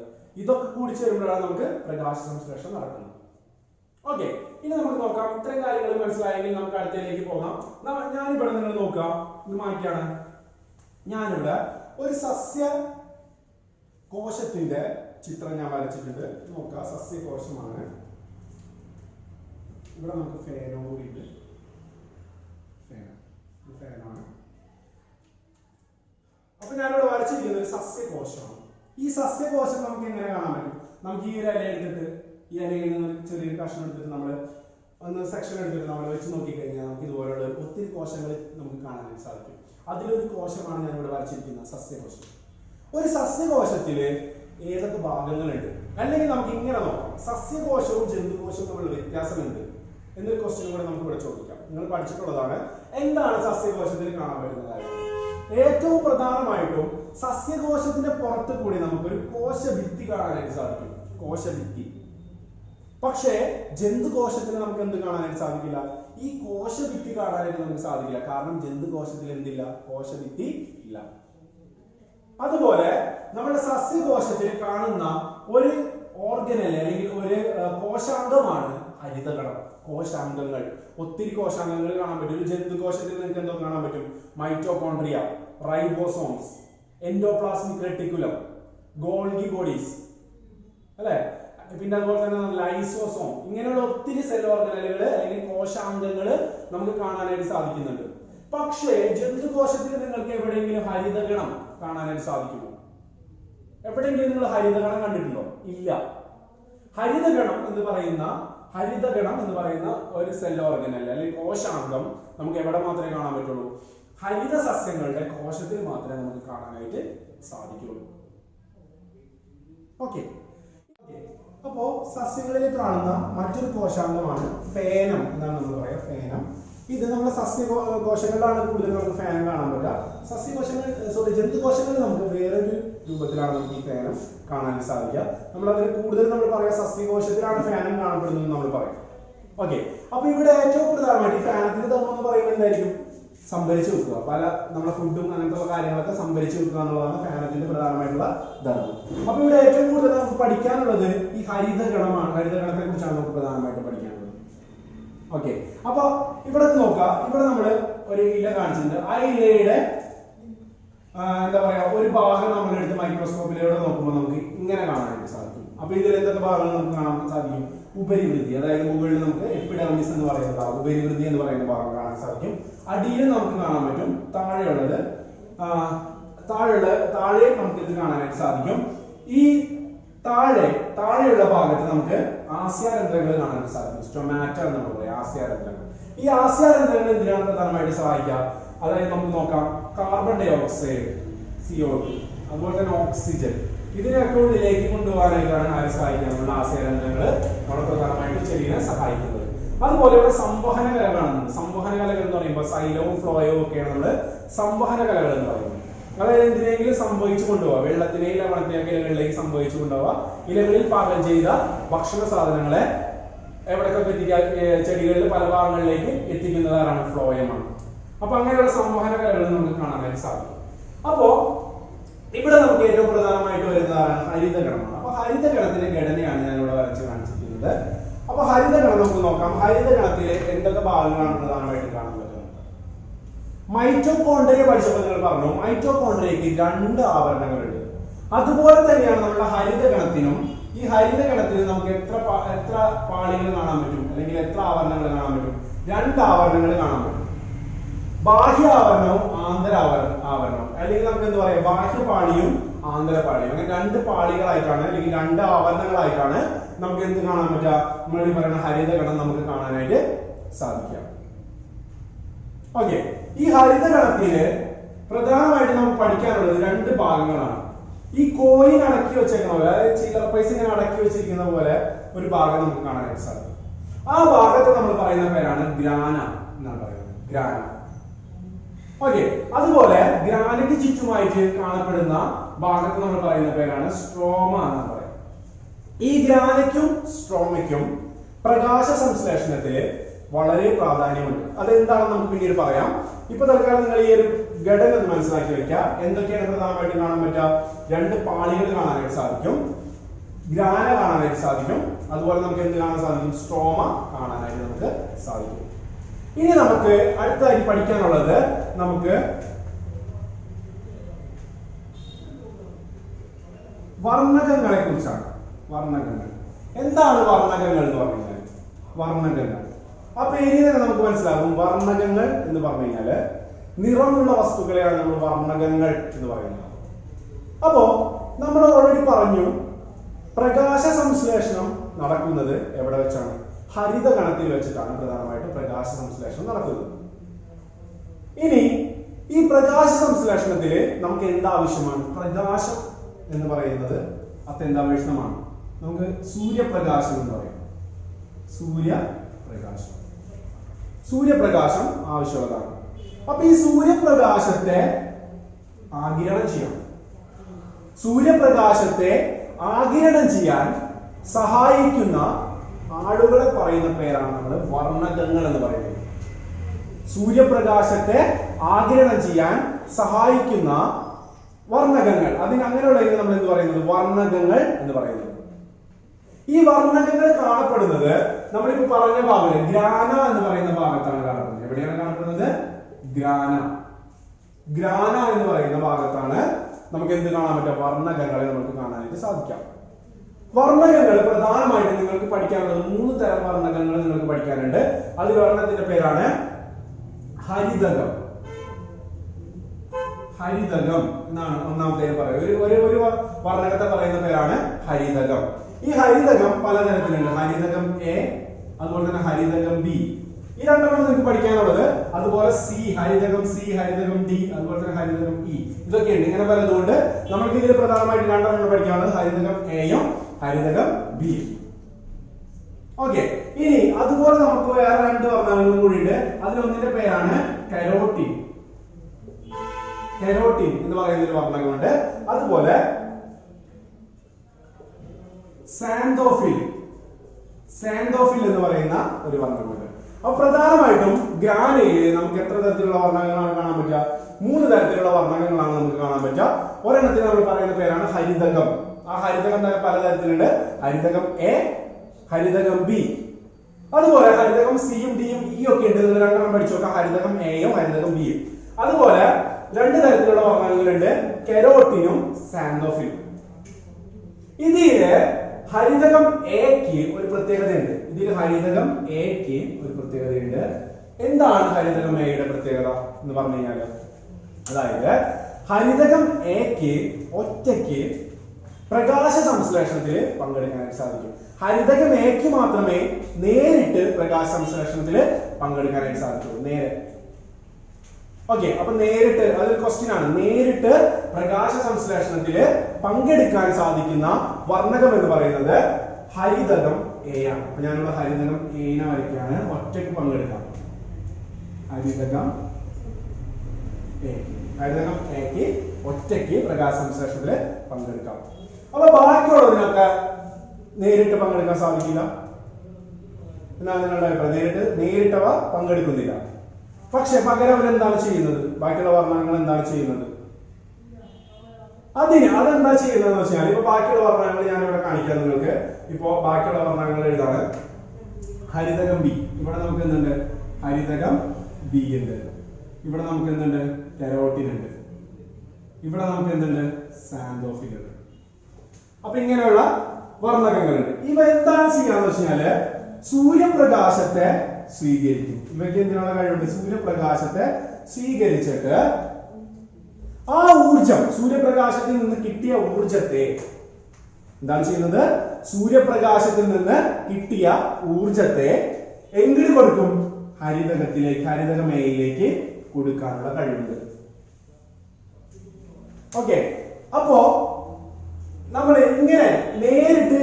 ഇതൊക്കെ കൂടി ചേരുമ്പോഴാണ് നമുക്ക് പ്രകാശ സംശ്ലേഷണം നടക്കുന്നത്. ഓക്കെ, ഇനി നമുക്ക് നോക്കാം. ഇത്തരം കാര്യങ്ങൾ മനസ്സിലായെങ്കിൽ നമുക്ക് അടുത്തതിലേക്ക് പോകാം. ഞാനിവിടെ നിങ്ങൾ നോക്കാം, ഇത് മാറ്റിയാണ്. ഞാനിവിടെ ഒരു സസ്യ കോശത്തിന്റെ ചിത്രം ഞാൻ വരച്ചിട്ടുണ്ട്. നോക്കാം, സസ്യകോശമാണ്. ഇവിടെ നമുക്ക് ഫാനോ കൂടി ഉണ്ട്. ഫാനാണ്. അപ്പൊ ഞാനിവിടെ വരച്ചിരിക്കുന്നത് ഒരു സസ്യകോശമാണ്. ഈ സസ്യകോശം നമുക്ക് എങ്ങനെ കാണാൻ പറ്റും? നമുക്ക് ഈ ഒരു ഇല എടുത്തിട്ട്, ഈ ഇലയിൽ നിന്ന് ചെറിയൊരു കഷ്ണം എടുത്തിട്ട് നമ്മൾ ഒന്ന് സെക്ഷൻ എടുത്തിട്ട് നമ്മൾ വെച്ച് നോക്കിക്കഴിഞ്ഞാൽ നമുക്ക് ഇതുപോലുള്ള ഒത്തിരി കോശങ്ങൾ നമുക്ക് കാണാനായിട്ട് സാധിക്കും. അതിലൊരു കോശമാണ് ഞാനിവിടെ വരച്ചിരിക്കുന്നത്, സസ്യകോശം. ഒരു സസ്യകോശത്തില് ഏതൊക്കെ ഭാഗങ്ങളുണ്ട്? അല്ലെങ്കിൽ നമുക്ക് ഇങ്ങനെ നോക്കാം, സസ്യകോശവും ജന്തുകോശവും തമ്മിലുള്ള വ്യത്യാസം എന്ത് എന്നൊരു ക്വസ്റ്റ്യൻ കൂടെ നമുക്ക് ഇവിടെ ചോദിക്കാം. നിങ്ങൾ പഠിച്ചിട്ടുള്ളതാണ്. എന്താണ് സസ്യകോശത്തിൽ കാണാൻ പറ്റുന്ന കാര്യം? ഏറ്റവും പ്രധാനമായിട്ടും സസ്യകോശത്തിന്റെ പുറത്ത് കൂടി നമുക്കൊരു കോശഭിത്തി കാണാനായിട്ട് സാധിക്കും. കോശഭിത്തി. പക്ഷേ ജന്തുകോശത്തിന് നമുക്ക് എന്ത് കാണാനായിട്ട് സാധിക്കില്ല? ഈ കോശഭിത്തി കാണാനായിട്ട് നമുക്ക് സാധിക്കില്ല. കാരണം ജന്തുകോശത്തിൽ എന്തില്ല? കോശഭിത്തി ഇല്ല. അതുപോലെ നമ്മുടെ സസ്യകോശത്തിൽ കാണുന്ന ഒരു ഓർഗനൽ അല്ലെങ്കിൽ ഒരു കോശാംഗമാണ് ഹരിതകണം. കോശാംഗങ്ങൾ, ഒത്തിരി കോശാംഗങ്ങൾ കാണാൻ പറ്റും. ഒരു ജന്തുകോശത്തിൽ നിങ്ങൾക്ക് എന്തോ കാണാൻ പറ്റും? Mitochondria, ribosomes, endoplasmic reticulum, Golgi bodies, അല്ലെ? പിന്നെ അതുപോലെ തന്നെ ലൈസോസോം, ഇങ്ങനെയുള്ള ഒത്തിരി സെൽ ഓർഗനലുകൾ അല്ലെങ്കിൽ കോശാംഗങ്ങൾ നമുക്ക് കാണാനായിട്ട് സാധിക്കുന്നുണ്ട്. പക്ഷേ ജന്തുകോശത്തിൽ നിങ്ങൾക്ക് എവിടെയെങ്കിലും ഹരിതഗണം കാണാനായിട്ട് സാധിക്കുമോ? എവിടെയെങ്കിലും നിങ്ങൾ ഹരിതഗണം കണ്ടിട്ടുണ്ടോ? ഇല്ല. ഹരിതഗണം എന്ന് പറയുന്ന ഒരു സെൽ ഓർഗനൽ അല്ലെങ്കിൽ കോശാംഗം നമുക്ക് എവിടെ മാത്രമേ കാണാൻ പറ്റുള്ളൂ? ഹരിത സസ്യങ്ങളുടെ കോശത്തിൽ മാത്രമേ നമുക്ക് കാണാനായിട്ട് സാധിക്കുള്ളൂ. ഓക്കെ. അപ്പോ സസ്യങ്ങളിൽ കാണുന്ന മറ്റൊരു കോശാംഗമാണ് ഫേനം എന്നാണ് നമ്മൾ പറയുക. ഫേനം. ഇത് നമ്മുടെ സസ്യകോശങ്ങളിലാണ് കൂടുതൽ നമുക്ക് ഫാനം കാണാൻ പറ്റുക. ജന്തുകോശങ്ങളിൽ നമുക്ക് വേറൊരു രൂപത്തിലാണ് നമുക്ക് ഈ ഫാനം കാണാൻ സാധിക്കുക. നമ്മൾ അതിൽ കൂടുതൽ നമ്മൾ പറയാം സസ്യകോശത്തിലാണ് ഫാനം കാണപ്പെടുന്നത് നമ്മൾ പറയും. ഓക്കെ. അപ്പൊ ഇവിടെ ഏറ്റവും പ്രധാനമായിട്ട് ഈ ഫാനത്തിന്റെ ധർമ്മം എന്ന് പറയുമ്പോൾ എന്തായിരിക്കും? സംഭരിച്ചു വെക്കുക. പല നമ്മുടെ ഫുഡും അങ്ങനത്തെ കാര്യങ്ങളൊക്കെ സംഭരിച്ചു വെക്കുക എന്നുള്ളതാണ് ഫാനത്തിന്റെ പ്രധാനമായിട്ടുള്ള ധർമ്മം. അപ്പൊ ഇവിടെ ഏറ്റവും കൂടുതൽ നമുക്ക് പഠിക്കാനുള്ളത് ഈ ഹരിതഗണമാണ്. ഹരിതഗണത്തെ കുറിച്ചാണ് നമുക്ക് പ്രധാനമായിട്ട് പഠിക്കാനുള്ളത്. ഓക്കെ. അപ്പൊ ഇവിടെ നോക്കാം. ഇവിടെ നമ്മൾ ഒരു ഇല കാണിച്ചിട്ടുണ്ട്. ആ ഇലയുടെ എന്താ പറയാ ഒരു ഭാഗം നമ്മൾ എടുത്ത് മൈക്രോസ്കോപ്പിലൂടെ നോക്കുമ്പോൾ നമുക്ക് ഇങ്ങനെ കാണാനായിട്ട് സാധിക്കും. അപ്പൊ ഇതിൽ എന്തൊക്കെ ഭാഗങ്ങൾ നമുക്ക് കാണാൻ സാധിക്കും? ഉപരിവൃതി, അതായത് മുകളിൽ നമുക്ക് എപ്പിഡെർമിസ് എന്ന് പറയുന്ന ഭാഗം, ഉപരിവൃതി എന്ന് പറയുന്ന ഭാഗം കാണാൻ സാധിക്കും. അടിയിൽ നമുക്ക് കാണാൻ പറ്റും. താഴെയുള്ളത് താഴെ നമുക്ക് ഇത് കാണാനായിട്ട് സാധിക്കും. ഈ താഴെയുള്ള ഭാഗത്ത് നമുക്ക് ആസ്യാരന്ധ്രങ്ങൾ കാണാനായിട്ട് സാധിക്കും. സ്റ്റൊമാറ്റ എന്ന് പറയാം, ആസ്യാരന്ധ്രങ്ങൾ. ഈ ആസ്യാരന്ധ്രങ്ങൾ എന്തിനാണ് പ്രധാനമായിട്ട് സഹായിക്കുക? അതായത് നമുക്ക് നോക്കാം, കാർബൺ ഡൈ ഓക്സൈഡ്, CO2, അതുപോലെ തന്നെ ഓക്സിജൻ, ഇതിനൊക്കെ ഉള്ളിലേക്ക് കൊണ്ടുപോകാനായിട്ടാണ് ആര് സഹായിക്കുന്നത്? ആസ്യാരന്ധ്രങ്ങൾ നമ്മുടെ പ്രധാനമായിട്ട് ശരീരം സഹായിക്കുന്നത്. അതുപോലെ ഇവിടെ സംവഹന കലകളാണ്. സംവഹന കലകൾ എന്ന് പറയുമ്പോൾ സൈലവും ഫ്ലോയും ഒക്കെയാണ് നമ്മൾ സംവഹന കലകൾ എന്ന് പറയുന്നത്. അതായത് എന്തിനെങ്കിലും സംഭവിച്ചു കൊണ്ടുപോവാ, വെള്ളത്തിനെയും ലവണത്തിനെയൊക്കെ ഇലകളിലേക്ക് സംഭവിച്ചു കൊണ്ടുപോവാ. ഇലകളിൽ പാകം ചെയ്ത ഭക്ഷണ സാധനങ്ങളെ എവിടേക്കൊക്കെ എത്തിക്കുക? ചെടികളിൽ പല ഭാഗങ്ങളിലേക്ക് എത്തിക്കുന്നതാണ് ഫ്ലോയമാണ്. അപ്പൊ അങ്ങനെയുള്ള സംവഹന കലകൾ നമുക്ക് കാണാനായിട്ട് സാധിക്കും. അപ്പോ ഇവിടെ നമുക്ക് ഏറ്റവും പ്രധാനമായിട്ട് വരുന്നതാണ് ഹരിതഗണമാണ്. അപ്പൊ ഹരിതഗണത്തിന്റെ ഘടനയാണ് ഞാൻ ഇവിടെ വരച്ച് കാണിച്ചിരിക്കുന്നത്. അപ്പൊ ഹരിതഗണം നമുക്ക് നോക്കാം. ഹരിതഗണത്തിലെ എന്തൊക്കെ ഭാഗങ്ങളാണ് പ്രധാനമായിട്ട് കാണാൻ പറ്റുന്നത്? മൈറ്റോകോൺട്രിയ പഠിച്ചപ്പോൾ നിങ്ങൾ പറഞ്ഞു മൈറ്റോകോൺട്രിയക്ക് 2 ആവരണങ്ങളുണ്ട്. അതുപോലെ തന്നെയാണ് നമ്മുടെ ഹരിതകണത്തിനും. ഈ ഹരിതകണത്തിന് നമുക്ക് എത്ര പാളികൾ കാണാൻ പറ്റും, അല്ലെങ്കിൽ എത്ര ആവരണങ്ങൾ കാണാൻ പറ്റും? 2 ആവരണങ്ങൾ കാണാൻ പറ്റും. ബാഹ്യ ആവരണവും ആവരണവും, അല്ലെങ്കിൽ നമുക്ക് എന്ത് പറയാം, ബാഹ്യപാളിയും ആന്തരപാളിയും. അങ്ങനെ 2 പാളികളായിട്ടാണ്, അല്ലെങ്കിൽ 2 ആവരണങ്ങളായിട്ടാണ് നമുക്ക് എന്ത് കാണാൻ പറ്റുക? നമ്മൾ ഈ പറയുന്ന ഹരിതകണം നമുക്ക് കാണാനായിട്ട് സാധിക്കാം. ഓക്കെ, ഈ ഹരിതകണത്തിന് പ്രധാനമായിട്ട് നമുക്ക് പഠിക്കാനുള്ളത് 2 ഭാഗങ്ങളാണ്. ഈ കോയിൻ അടക്കി വെച്ചേക്കുന്ന പോലെ, അതായത് ചില്ലറ പൈസ ഇങ്ങനെ അടക്കി വെച്ചിരിക്കുന്ന പോലെ ഒരു ഭാഗം നമുക്ക് കാണാനായിട്ട് സാധിക്കും. ആ ഭാഗത്തെ നമ്മൾ പറയുന്ന പേരാണ് ഗ്രാന എന്നാണ് പറയുന്നത്, ഗ്രാന. ഓക്കെ, അതുപോലെ ഗ്രാനയ്ക്ക് ചുറ്റുമായിട്ട് കാണപ്പെടുന്ന ഭാഗത്ത് നമ്മൾ പറയുന്ന പേരാണ് സ്ട്രോമ എന്നാണ് പറയുന്നത്. ഈ ഗ്രാനയ്ക്കും സ്ട്രോമയ്ക്കും പ്രകാശ സംശ്ലേഷണത്തില് വളരെ പ്രാധാന്യമുണ്ട്. അതെന്താണെന്ന് നമുക്ക് പിന്നീട് പറയാം. ഇപ്പൊ തൽക്കാലം നിങ്ങൾ ഈ ഒരു ഘടന ഒന്ന് മനസ്സിലാക്കി വെക്കുക. എന്തൊക്കെയാണ് പ്രധാനമായിട്ട് കാണാൻ പറ്റുക? 2 പാളികൾ കാണാനായിട്ട് സാധിക്കും, ഗ്രാന കാണാനായിട്ട് സാധിക്കും, അതുപോലെ നമുക്ക് എന്ത് കാണാൻ സാധിക്കും? സ്ട്രോമ കാണാനായിട്ട് നമുക്ക് സാധിക്കും. ഇനി നമുക്ക് അടുത്തായി പഠിക്കാനുള്ളത് നമുക്ക് വർണ്ണകങ്ങളെ കുറിച്ചാണ്. വർണ്ണകങ്ങൾ എന്താണ്? വർണ്ണകങ്ങൾ എന്ന് പറഞ്ഞു കഴിഞ്ഞാൽ, വർണ്ണകങ്ങൾ ആ പേരിൽ തന്നെ നമുക്ക് മനസ്സിലാകും. വർണ്ണകങ്ങൾ എന്ന് പറഞ്ഞു കഴിഞ്ഞാല് നിറമുള്ള വസ്തുക്കളെയാണ് നമ്മൾ വർണ്ണകങ്ങൾ എന്ന് പറയുന്നത്. അപ്പോ നമ്മൾ ഓൾറെഡി പറഞ്ഞു പ്രകാശ സംശ്ലേഷണം നടക്കുന്നത് എവിടെ വെച്ചാണ്? ഹരിതകണത്തിൽ വെച്ചിട്ടാണ് പ്രധാനമായിട്ടും പ്രകാശ സംശ്ലേഷണം നടക്കുന്നത്. ഇനി ഈ പ്രകാശ സംശ്ലേഷണത്തില് നമുക്ക് എന്താവശ്യമാണ്? പ്രകാശം എന്ന് പറയുന്നത് അത്യന്താപേക്ഷിതമാണ്. നമുക്ക് സൂര്യപ്രകാശം എന്ന് പറയും. സൂര്യപ്രകാശം ആവശ്യമുള്ളതാണ്. അപ്പൊ ഈ സൂര്യപ്രകാശത്തെ ആഗിരണം ചെയ്യണം. സൂര്യപ്രകാശത്തെ ആഗിരണം ചെയ്യാൻ സഹായിക്കുന്ന ആളുകളെ പറയുന്ന പേരാണ് നമ്മൾ വർണ്ണകങ്ങൾ എന്ന് പറയുന്നത്. സൂര്യപ്രകാശത്തെ ആഗിരണം ചെയ്യാൻ സഹായിക്കുന്ന വർണ്ണകങ്ങൾ, അങ്ങനെയുള്ള നമ്മൾ എന്ത് പറയുന്നത്? വർണ്ണകങ്ങൾ എന്ന് പറയുന്നത്. ഈ വർണ്ണകങ്ങൾ കാണപ്പെടുന്നത് നമ്മളിപ്പോ പറഞ്ഞ ഭാഗം ഗ്രാന എന്ന് പറയുന്ന ഭാഗത്താണ് കാണപ്പെടുന്നത്. എവിടെയാണ് കാണപ്പെടുന്നത്? ഗ്രാന എന്ന് പറയുന്ന ഭാഗത്താണ് നമുക്ക് എന്ത് കാണാൻ പറ്റുക? വർണ്ണകങ്ങളെ നമുക്ക് കാണാനായിട്ട് സാധിക്കാം. വർണ്ണകങ്ങൾ പ്രധാനമായിട്ടും നിങ്ങൾക്ക് പഠിക്കാനുള്ളത് 3 തരം വർണ്ണകങ്ങൾ നിങ്ങൾക്ക് പഠിക്കാനുണ്ട്. അതിൽ ഒരെണ്ണത്തിന്റെ പേരാണ് ഹരിതകം. ഹരിതകം എന്നാണ് ഒന്നാമത്തെ പറയുന്നത്. ഒരു വർണ്ണകത്തെ പറയുന്ന പേരാണ് ഹരിതകം. ഈ ഹരിതകം പലതരത്തിലുണ്ട്. ഹരിതകം എ, അതുപോലെ തന്നെ ഹരിതകം ബി. ഈ 2 നിങ്ങൾക്ക് പഠിക്കാനുള്ളത്. അതുപോലെ ഹരിതകം സി, ഹരിതകം ഡി, അതുപോലെ തന്നെ ഹരിതകം ഇ. ഇതൊക്കെയുണ്ട്. ഇങ്ങനെ പലതുകൊണ്ട് നമുക്ക് ഇതിൽ പ്രധാനമായിട്ട് 2 പഠിക്കാനുള്ളത് ഹരിതകം എയും ഹരിതകം ബി. ഓക്കെ, ഇനി അതുപോലെ നമുക്ക് വേറെ 2 വർണ്ണങ്ങളും കൂടി ഉണ്ട്. അതിലൊന്നിന്റെ പേരാണ് കരോട്ടിൻ. കരോട്ടിൻ എന്ന് പറയുന്ന ഒരു വർണ്ണകമുണ്ട്. അതുപോലെ സാന്തോഫിൽ എന്ന് പറയുന്ന ഒരു വർണ്ണമുണ്ട്. അപ്പൊ പ്രധാനമായിട്ടും ഗ്രാനയിൽ നമുക്ക് എത്ര തരത്തിലുള്ള വർണ്ണങ്ങളാണ് കാണാൻ പറ്റുക? 3 തരത്തിലുള്ള വർണ്ണങ്ങളാണ് നമുക്ക് കാണാൻ പറ്റുക. ഒരെണ്ണത്തിന് നമ്മൾ പറയുന്ന പേരാണ് ഹരിതകം. ആ ഹരിതകം തന്നെ പലതരത്തിലുണ്ട്. ഹരിതകം എ, ഹരിതകം ബി, അതുപോലെ ഹരിതകം സിയും ഡിയും ഇ ഒക്കെ ഉണ്ട്. 2 പഠിച്ചു നോക്കാം, ഹരിതകം എയും ഹരിതകം ബിയും. അതുപോലെ 2 തരത്തിലുള്ള വർണ്ണങ്ങളുണ്ട്, കെരോട്ടിനും സാന്തോഫിനും. ഇതില് ഹരിതകം എക്ക് ഒരു പ്രത്യേകതയുണ്ട്. എന്താണ് ഹരിതകം എയുടെ പ്രത്യേകത എന്ന് പറഞ്ഞു കഴിഞ്ഞാൽ, അതായത് ഹരിതകം എക്ക് ഒറ്റയ്ക്ക് പ്രകാശ സംശ്ലേഷണത്തിൽ പങ്കെടുക്കാനായിട്ട് സാധിക്കും. ഹരിതകം എക്ക് മാത്രമേ നേരിട്ട് പ്രകാശ സംശ്ലേഷണത്തിൽ പങ്കെടുക്കാനായിട്ട് സാധിക്കുള്ളൂ. നേരെ. ഓക്കെ, അപ്പൊ നേരിട്ട്, അതൊരു ക്വസ്റ്റ്യൻ ആണ്. നേരിട്ട് പ്രകാശ സംശ്ലേഷണത്തിൽ പങ്കെടുക്കാൻ സാധിക്കുന്ന വർണ്ണകം എന്ന് പറയുന്നത് ഹരിതകം എ ആണ്. അപ്പൊ ഞാനിവിടെ ഹരിതകം എനെ വരയ്ക്കാണ്. ഒറ്റയ്ക്ക് പങ്കെടുക്കാം. ഹരിതകം എക്ക് ഒറ്റയ്ക്ക് പ്രകാശ സംശ്ലേഷണത്തിൽ പങ്കെടുക്കാം. അപ്പൊ ബാക്കിയുള്ളതിനൊക്കെ നേരിട്ട് പങ്കെടുക്കാൻ സാധിക്കില്ല എന്നാണ് നിങ്ങളുടെ അഭിപ്രായം. നേരിട്ടവ പങ്കെടുക്കുന്നില്ല. പക്ഷെ പകരം അവരെന്താണ് ചെയ്യുന്നത്? ബാക്കിയുള്ള വർണ്ണങ്ങൾ എന്താണ് ചെയ്യുന്നത്? അതെന്താ ചെയ്യുന്നതെന്ന് വെച്ചാൽ, ഇപ്പൊ ബാക്കിയുള്ള വർണ്ണങ്ങൾ ഞാൻ ഇവിടെ കാണിക്കാം നിങ്ങൾക്ക്. ഇപ്പോ ബാക്കിയുള്ള വർണ്ണങ്ങൾ എഴുതാണ്. ഹരിതകം ബി, ഇവിടെ നമുക്ക് എന്തുണ്ട്? ഹരിതകം ബി ഉണ്ട്. ഇവിടെ നമുക്ക് എന്തുണ്ട്? കെരോട്ടിൻ ഉണ്ട്. ഇവിടെ നമുക്ക് എന്തുണ്ട്? സാന്തോഫിൻ ഉണ്ട്. അപ്പൊ ഇങ്ങനെയുള്ള വർണ്ണകങ്ങളുണ്ട്. ഇവ എന്താണ് ചെയ്യാന്ന് വെച്ചാല് സൂര്യപ്രകാശത്തെ സ്വീകരിക്കും. ഇവയ്ക്ക് എന്തിനുള്ള കഴിവുണ്ട്? സൂര്യപ്രകാശത്തെ സ്വീകരിച്ചിട്ട് ആ ഊർജം, സൂര്യപ്രകാശത്തിൽ നിന്ന് കിട്ടിയ ഊർജത്തെ എന്താണ് ചെയ്യുന്നത്? സൂര്യപ്രകാശത്തിൽ നിന്ന് കിട്ടിയ ഊർജത്തെ എങ്ങനെ കൊടുക്കും? ഹരിതകത്തിലേക്ക്, ഹരിതകമേഖലയിലേക്ക് കൊടുക്കാനുള്ള കഴിവുണ്ട്. ഓക്കെ, അപ്പോ നമ്മൾ ഇങ്ങനെ നേരിട്ട്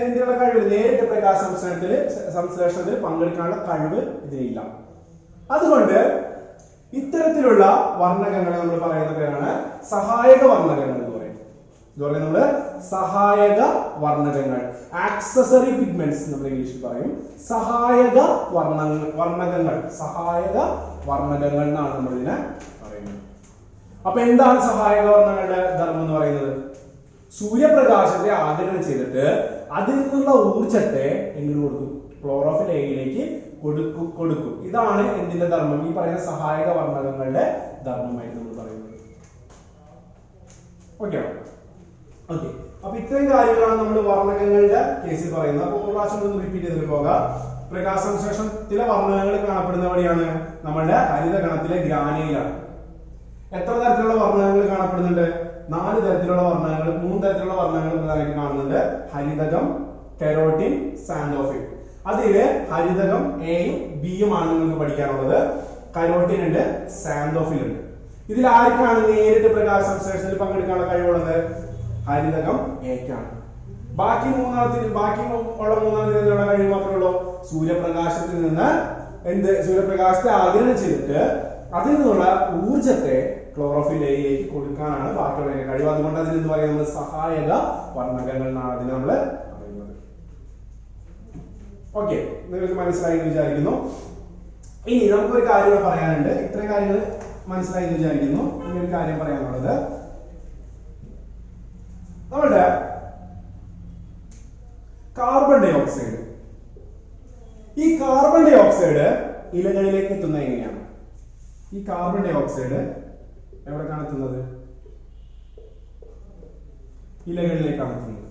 എന്തിനുള്ള കഴിവ്? നേരിട്ട് പ്രകാശ സംശ്ലേഷണത്തിൽ പങ്കെടുക്കാനുള്ള കഴിവ് ഇതിനില്ല. അതുകൊണ്ട് ഇത്തരത്തിലുള്ള വർണ്ണകങ്ങളെ നമ്മൾ പറയുന്ന പേരാണ് സഹായക വർണ്ണകങ്ങൾ എന്ന് പറയും. ഇതുപോലെ നമ്മള് സഹായക വർണ്ണകങ്ങൾ, ആക്സസറി പിഗ്മെന്റ്സ് നമ്മൾ ഇംഗ്ലീഷിൽ പറയും. സഹായക വർണ്ണകങ്ങൾ, സഹായക വർണ്ണകങ്ങൾ എന്നാണ് നമ്മൾ ഇതിനെ പറയുന്നത്. അപ്പൊ എന്താണ് സഹായക വർണ്ണങ്ങളുടെ ധർമ്മം എന്ന് പറയുന്നത്? സൂര്യപ്രകാശത്തെ ആഗിരണം ചെയ്തിട്ട് അതിൽ നിന്നുള്ള ഊർജത്തെ എങ്ങനെ കൊടുക്കും? ക്ലോറോഫിൽ എയിലേക്ക് കൊടുക്കും. ഇതാണ് എന്തിന്റെ ധർമ്മം? ഈ പറയുന്ന സഹായക വർണ്ണകങ്ങളുടെ ധർമ്മമായിട്ട് നമ്മൾ പറയുന്നത്. ഓക്കെ ഓക്കെ, അപ്പൊ ഇത്രയും കാര്യങ്ങളാണ് നമ്മൾ വർണ്ണകങ്ങളുടെ കേസിൽ പറയുന്നത്. അപ്പൊ ഒരു പ്രാവശ്യം ഒന്ന് റിപ്പീറ്റ് ചെയ്തിട്ട് പോകാം. പ്രകാശ സംശ്ലേഷണത്തിലെ വർണ്ണകങ്ങൾ കാണപ്പെടുന്ന എവിടെയാണ്? നമ്മുടെ ഹരിതകണത്തിലെ ഗ്രാനയിലാണ്. എത്ര തരത്തിലുള്ള വർണ്ണകങ്ങൾ കാണപ്പെടുന്നുണ്ട്? 4 തരത്തിലുള്ള വർണ്ണകങ്ങൾ, 3 തരത്തിലുള്ള വർണ്ണകങ്ങൾ പ്രധാനമായിട്ട് കാണുന്നുണ്ട്. ഹരിതകം, കെരോട്ടിൻ, സാന്തോഫിൻ. അതില് ഹരിതകം എയും ബിയും ആണ് നിങ്ങൾക്ക് പഠിക്കാനുള്ളത്. കെരോട്ടിൻ ഉണ്ട്, സാന്തോഫിൻ ഉണ്ട്. ഇതിൽ ആർക്കാണ് നേരിട്ട് പ്രകാശ സംശ്ലേഷണത്തിൽ പങ്കെടുക്കാനുള്ള കഴിവുള്ളത്? ഹരിതകം എക്കാണ്. ബാക്കി ഉള്ള മൂന്നാമത്തിനുള്ള കഴിവ് മാത്രമേ ഉള്ളൂ. സൂര്യപ്രകാശത്തിൽ നിന്ന് സൂര്യപ്രകാശത്തെ ആഗിരണം ചെയ്തിട്ട് അതിൽ നിന്നുള്ള ഊർജത്തെ ക്ലോറോഫിൽ എയിലേക്ക് കൊടുക്കാനാണ് ബാക്കിയുള്ള കഴിവ്. അതുകൊണ്ട് അതിന് എന്ത് പറയുന്നത്? സഹായക വർണ്ണകങ്ങൾ എന്നാണ് അതിന് നമ്മൾ പറയുന്നത്. ഓക്കെ, നിങ്ങൾക്ക് മനസ്സിലായി എന്ന് വിചാരിക്കുന്നു. ഇനി നമുക്കൊരു കാര്യം പറയാനുണ്ട്. ഇത്രയും കാര്യങ്ങൾ മനസ്സിലായി എന്ന് വിചാരിക്കുന്നു. ഇനി ഒരു കാര്യം പറയാനുള്ളത്, നമ്മുടെ കാർബൺ ഡൈ ഓക്സൈഡ്, ഈ കാർബൺ ഡൈ ഓക്സൈഡ് ഇലകളിലേക്ക് എത്തുന്നത് എങ്ങനെയാണ്? ഈ കാർബൺ ഡൈ ഓക്സൈഡ് എവിടേക്കാണ് എത്തുന്നത്? ഇലകളിലേക്കാണ് എത്തുന്നത്.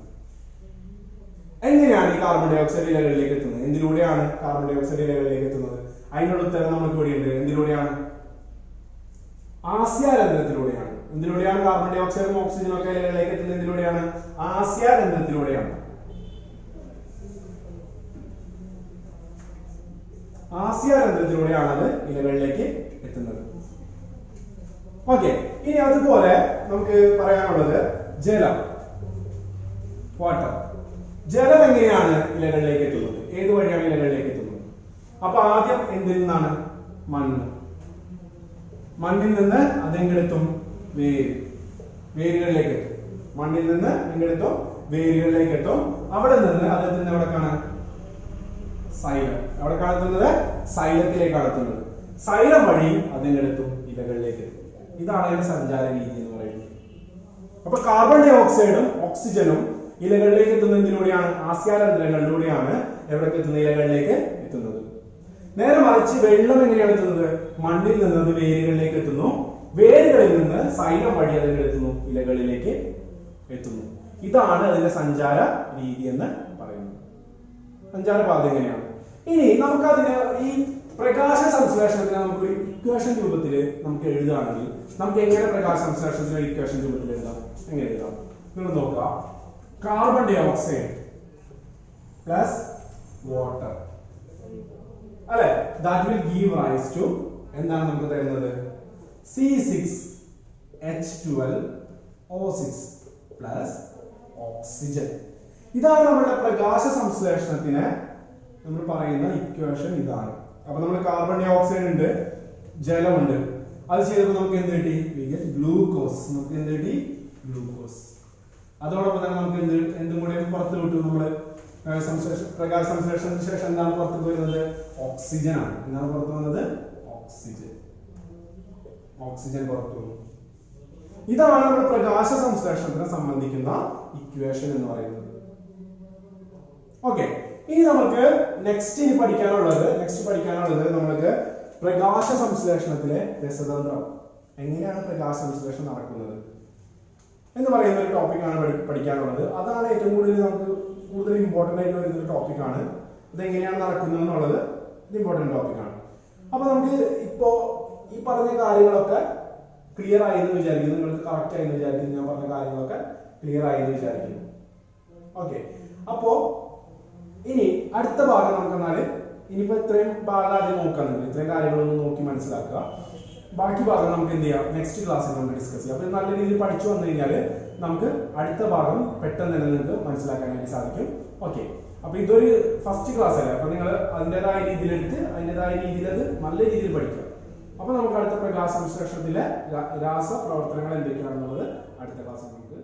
എങ്ങനെയാണ് ഈ കാർബൺ ഡൈ ഓക്സൈഡ് ഇലകളിലേക്ക് എത്തുന്നത്? എന്തിലൂടെയാണ് കാർബൺ ഡൈ ഓക്സൈഡ് ഇലകളിലേക്ക് എത്തുന്നത്? അതിനുള്ള ഉത്തരം നമുക്ക് ഇവിടെയുണ്ട്. എന്തിലൂടെയാണ്? ആസ്യാരന്ധ്രത്തിലൂടെയാണ്. എന്തിലൂടെയാണ് കാർബൺ ഡൈ ഓക്സൈഡും ഓക്സിജനും ഒക്കെ ഇലകളിലേക്ക് എത്തുന്നത്? എന്തിലൂടെയാണ്? ആസ്യാരന്ധ്രത്തിലൂടെയാണ്. ആസ്യാരന്ധ്രത്തിലൂടെയാണ് അത് ഇലകളിലേക്ക് എത്തുന്നത്. ഓക്കെ, ഇനി അതുപോലെ നമുക്ക് പറയാനുള്ളത് ജലം, വാട്ടർ. ജലം എങ്ങനെയാണ് ഇലകളിലേക്ക് എത്തുന്നത്? ഏത് വഴിയാണ് ഇലകളിലേക്ക് എത്തുന്നത്? അപ്പൊ ആദ്യം എന്തിൽ നിന്നാണ്? മണ്ണ്. മണ്ണിൽ നിന്ന് അതെങ്ങെടുത്തും? വേരുകളിലേക്ക് എത്തും. മണ്ണിൽ നിന്ന് എങ്ങെടുത്തും? വേരുകളിലേക്ക് എത്തും. അവിടെ നിന്ന് അതെത്തുന്ന എവിടേക്കാണ്? സൈലം. എവിടേക്കാണ് എത്തുന്നത്? സൈലത്തിലേക്കാണ് എത്തുന്നത്. സൈലം വഴി അതെങ്ങെടുത്തും? ഇലകളിലേക്ക് എത്തും. ഇതാണ് അതിന്റെ സഞ്ചാര രീതി എന്ന് പറയുന്നത്. അപ്പൊ കാർബൺ ഡൈ ഓക്സൈഡും ഓക്സിജനും ഇലകളിലേക്ക് എത്തുന്നതിലൂടെയാണ്, ആസ്യാരന്ധ്രങ്ങളിലൂടെയാണ് എവിടേക്ക് എത്തുന്നത്? ഇലകളിലേക്ക് എത്തുന്നത്. നേരെ മറിച്ച് വെള്ളം എങ്ങനെയാണ് എത്തുന്നത്? മണ്ണിൽ നിന്ന് അത് വേരുകളിലേക്ക് എത്തുന്നു. വേരുകളിൽ നിന്ന് സൈലം വഴി അതിന്റെ എത്തുന്നു? ഇലകളിലേക്ക് എത്തുന്നു. ഇതാണ് അതിന്റെ സഞ്ചാര രീതി എന്ന് പറയുന്നത്. സഞ്ചാരപാത എങ്ങനെയാണ്? ഇനി നമുക്കതിന് ഈ പ്രകാശ സംശ്ലേഷണത്തിന് നമുക്ക് ഇക്വേഷൻ രൂപത്തിൽ നമുക്ക് എഴുതുകയാണെങ്കിൽ നമുക്ക് എങ്ങനെ പ്രകാശ സംശ്ലേഷണത്തിന് ഇക്വേഷൻ രൂപത്തിൽ എഴുതാം? എങ്ങനെ എഴുതാം? നിങ്ങൾ നോക്കുക. Carbon dioxide plus water അല്ലെ, that will give rise to എന്താണ് നമുക്ക് തരുന്നത്? C6H12O6 plus oxygen. ഇതാണ് നമ്മുടെ പ്രകാശ സംശ്ലേഷണത്തിന് നമ്മൾ പറയുന്ന ഇക്വേഷൻ. ഇതാണ്. അപ്പൊ നമ്മൾ കാർബൺ ഡൈ ഓക്സൈഡ് ഉണ്ട്, ജലമുണ്ട്. അത് ചെയ്തപ്പോൾ നമുക്ക് എന്ത് കിട്ടി? ഗ്ലൂക്കോസ്. നമുക്ക് എന്ത് കിട്ടി? ഗ്ലൂക്കോസ്. അതോടൊപ്പം തന്നെ നമുക്ക് എന്തും കൂടെ പുറത്ത് വിട്ടു? നമ്മള് പ്രകാശ സംശ്ലേഷണത്തിന് ശേഷം എന്താണ് പുറത്ത് വരുന്നത്? ഓക്സിജൻ ആണ്. എന്താണ് പുറത്ത് വന്നത്? ഓക്സിജൻ. ഓക്സിജൻ പുറത്തു വന്നു. ഇതാണ് നമ്മുടെ പ്രകാശ സംശ്ലേഷണത്തിനെ സംബന്ധിക്കുന്ന ഇക്വേഷൻ എന്ന് പറയുന്നത്. ഓക്കെ, ഇനി നമുക്ക് നെക്സ്റ്റ് പഠിക്കാനുള്ളത് നമ്മൾക്ക് പ്രകാശ സംശ്ലേഷണത്തിലെ രസതന്ത്രം, എങ്ങനെയാണ് പ്രകാശ സംശ്ലേഷണം നടക്കുന്നത് എന്ന് പറയുന്ന ഒരു ടോപ്പിക്കാണ് പഠിക്കാനുള്ളത്. അതാണ് ഏറ്റവും കൂടുതൽ ഇമ്പോർട്ടൻ്റ് ആയിട്ട് വരുന്ന ഒരു ടോപ്പിക്കാണ്. ഇതെങ്ങനെയാണ് നടക്കുന്നത് എന്നുള്ളത് ഇമ്പോർട്ടൻ്റ് ടോപ്പിക്കാണ്. അപ്പൊ നമുക്ക് ഇപ്പോ ഈ പറഞ്ഞ കാര്യങ്ങളൊക്കെ ക്ലിയർ ആയി എന്ന് വിചാരിക്കുന്നു, നിങ്ങൾക്ക് കറക്റ്റ് ആയി എന്ന് വിചാരിക്കുന്നു, ഞാൻ പറഞ്ഞ കാര്യങ്ങളൊക്കെ ക്ലിയർ ആയി എന്ന് വിചാരിക്കുന്നു. ഓക്കെ, അപ്പോ ഇനി അടുത്ത ഭാഗം നമുക്ക് എന്നാല് ഇനിയിപ്പോ ഇത്രയും ഭാഗം ആദ്യം നോക്കാനുണ്ട്, ഇത്രയും കാര്യങ്ങളൊന്നും നോക്കി മനസ്സിലാക്കുക. ബാക്കി ഭാഗം നമുക്ക് എന്ത് ചെയ്യാം, നെക്സ്റ്റ് ക്ലാസ്സിൽ നമുക്ക് ഡിസ്കസ് ചെയ്യാം. അപ്പൊ നല്ല രീതിയിൽ പഠിച്ചു വന്നു കഴിഞ്ഞാൽ നമുക്ക് അടുത്ത ഭാഗം പെട്ടെന്ന് തന്നെ നിങ്ങൾക്ക് മനസ്സിലാക്കാനായിട്ട് സാധിക്കും. ഓക്കെ, അപ്പൊ ഇതൊരു ഫസ്റ്റ് ക്ലാസ് അല്ലേ, അപ്പൊ നിങ്ങൾ അതിൻ്റെതായ രീതിയിൽ എടുത്ത് അതിൻ്റെതായ രീതിയിൽ അത് നല്ല രീതിയിൽ പഠിക്കുക. അപ്പൊ നമുക്ക് അടുത്ത പ്രകാശ സംശ്ലേഷണത്തിലെ രാസപ്രവർത്തനങ്ങൾ എന്തൊക്കെയാണെന്നുള്ളത് അടുത്ത ക്ലാസ്സിൽ നമുക്ക്